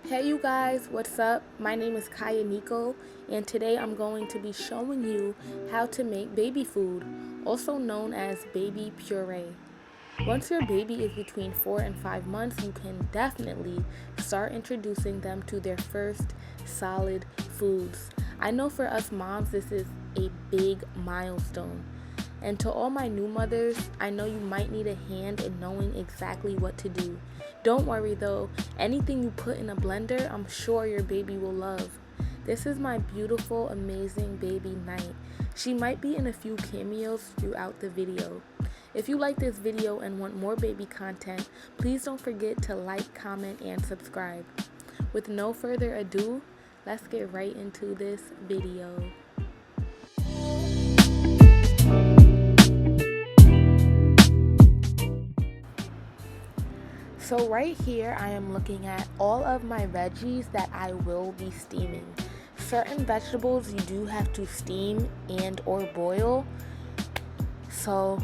Hey you guys, what's up? My name is Nico, and today I'm going to be showing you how to make baby food, also known as baby puree. Once your baby is between 4 and 5 months, you can definitely start introducing them to their first solid foods. I know for us moms, this is a big milestone. And to all my new mothers, I know you might need a hand in knowing exactly what to do. Don't worry though, anything you put in a blender, I'm sure your baby will love. This is my beautiful, amazing baby Night. She might be in a few cameos throughout the video. If you like this video and want more baby content, please don't forget to like, comment, and subscribe. With no further ado, let's get right into this video. So right here, I am looking at all of my veggies that I will be steaming. Certain vegetables you do have to steam and or boil. So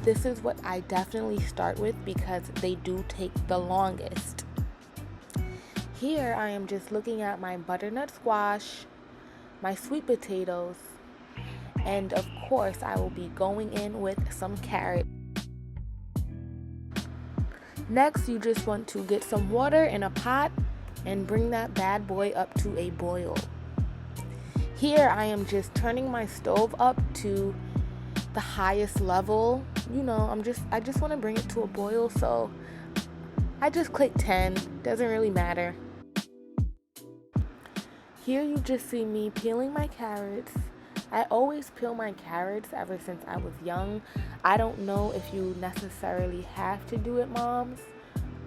this is what I definitely start with because they do take the longest. Here I am just looking at my butternut squash, my sweet potatoes, and of course I will be going in with some carrot. Next, you just want to get some water in a pot and bring that bad boy up to a boil. Here I am just turning my stove up to the highest level. I just want to bring it to a boil, so I just click 10. Doesn't really matter. Here you just see me peeling my carrots. I always peel my carrots ever since I was young. I don't know if you necessarily have to do it, moms,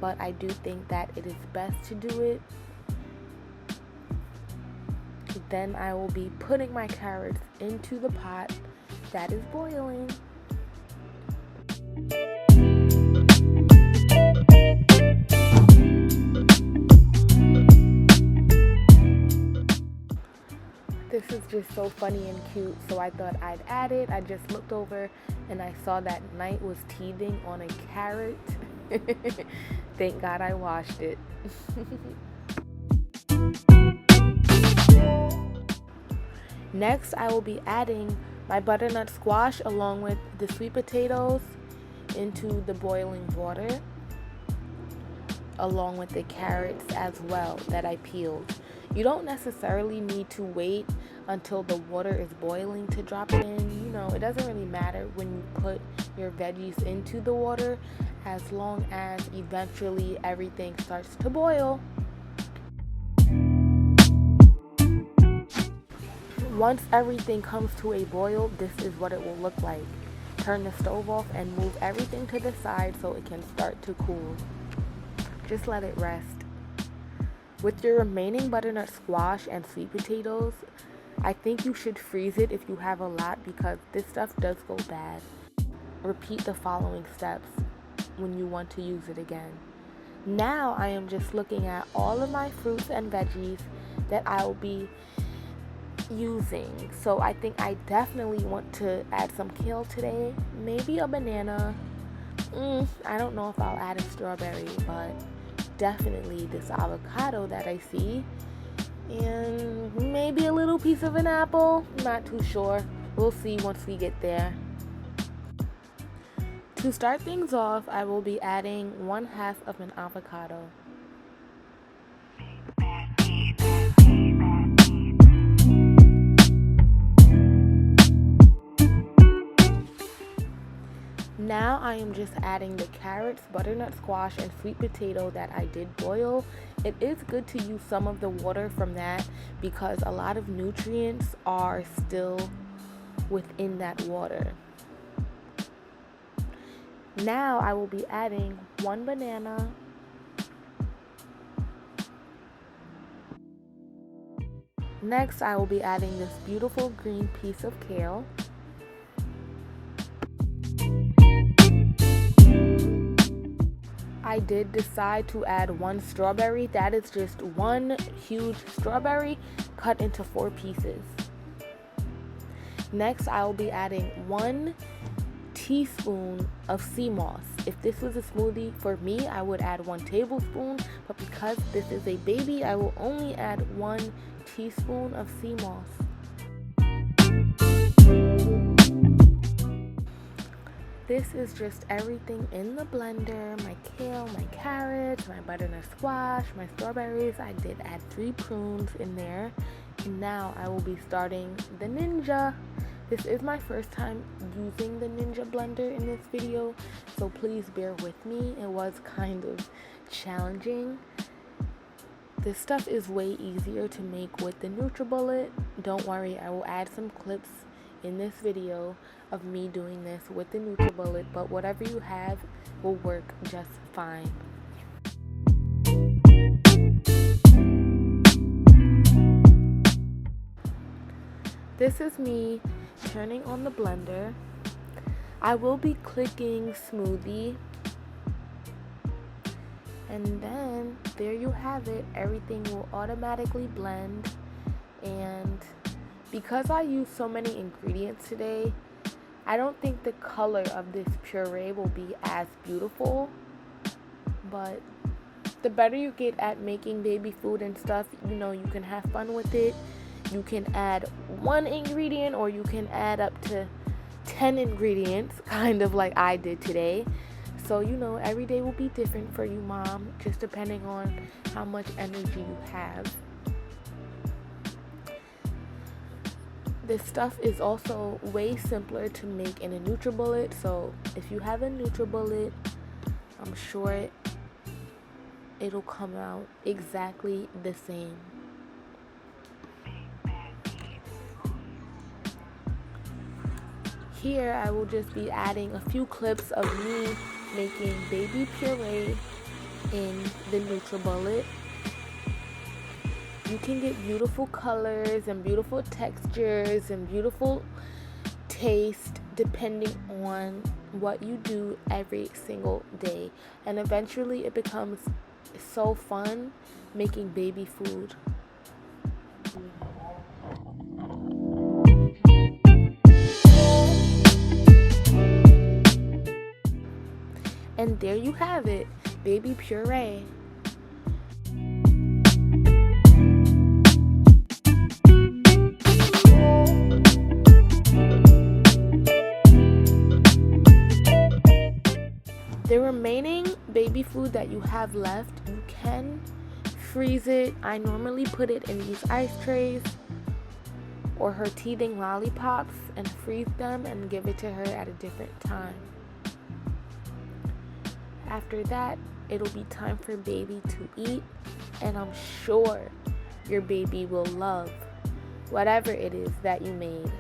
but I do think that it is best to do it. Then I will be putting my carrots into the pot that is boiling. This is just so funny and cute, so I thought I'd add it. I just looked over and I saw that Night was teething on a carrot. Thank God I washed it. Next, I will be adding my butternut squash along with the sweet potatoes into the boiling water, along with the carrots as well that I peeled. You don't necessarily need to wait until the water is boiling to drop it in. It doesn't really matter when you put your veggies into the water, as long as eventually everything starts to boil. Once everything comes to a boil, this is what it will look like. Turn the stove off and move everything to the side so it can start to cool. Just let it rest. With your remaining butternut squash and sweet potatoes, I think you should freeze it if you have a lot because this stuff does go bad. Repeat the following steps when you want to use it again. Now I am just looking at all of my fruits and veggies that I will be using. So I think I definitely want to add some kale today, maybe a banana. I don't know if I'll add a strawberry, but definitely this avocado that I see, and maybe a little piece of an apple. Not too sure. We'll see once we get there. To start things off, I will be adding 1/2 of an avocado. Now I am just adding the carrots, butternut squash, and sweet potato that I did boil. It is good to use some of the water from that because a lot of nutrients are still within that water. Now I will be adding 1 banana, next I will be adding this beautiful green piece of kale. I did decide to add 1 strawberry. That is just 1 huge strawberry cut into 4 pieces. Next, I will be adding 1 teaspoon of SEAMOSS. If this was a smoothie for me, I would add 1 tablespoon, but because this is a baby, I will only add 1 teaspoon of SEAMOSS. This is just everything in the blender: my kale, my carrots, my butternut squash, my strawberries. I did add 3 prunes in there. And now I will be starting the Ninja. This is my first time using the Ninja blender in this video, so please bear with me. It was kind of challenging. This stuff is way easier to make with the NutriBullet. Don't worry, I will add some clips in this video of me doing this with the NutriBullet, but whatever you have will work just fine. This is me turning on the blender. I will be clicking smoothie, and then there you have it. Everything will automatically blend, and because I use so many ingredients today, I don't think the color of this puree will be as beautiful, but the better you get at making baby food and stuff, you can have fun with it. You can add 1 ingredient, or you can add up to 10 ingredients, kind of like I did today. So, every day will be different for you, Mom, just depending on how much energy you have. This stuff is also way simpler to make in a NutriBullet, so if you have a NutriBullet, I'm sure it'll come out exactly the same. Here I will just be adding a few clips of me making baby puree in the NutriBullet. You can get beautiful colors and beautiful textures and beautiful taste depending on what you do every single day. And eventually it becomes so fun making baby food. And there you have it, baby puree. The remaining baby food that you have left, you can freeze it. I normally put it in these ice trays or her teething lollipops and freeze them and give it to her at a different time. After that, it'll be time for baby to eat, and I'm sure your baby will love whatever it is that you made.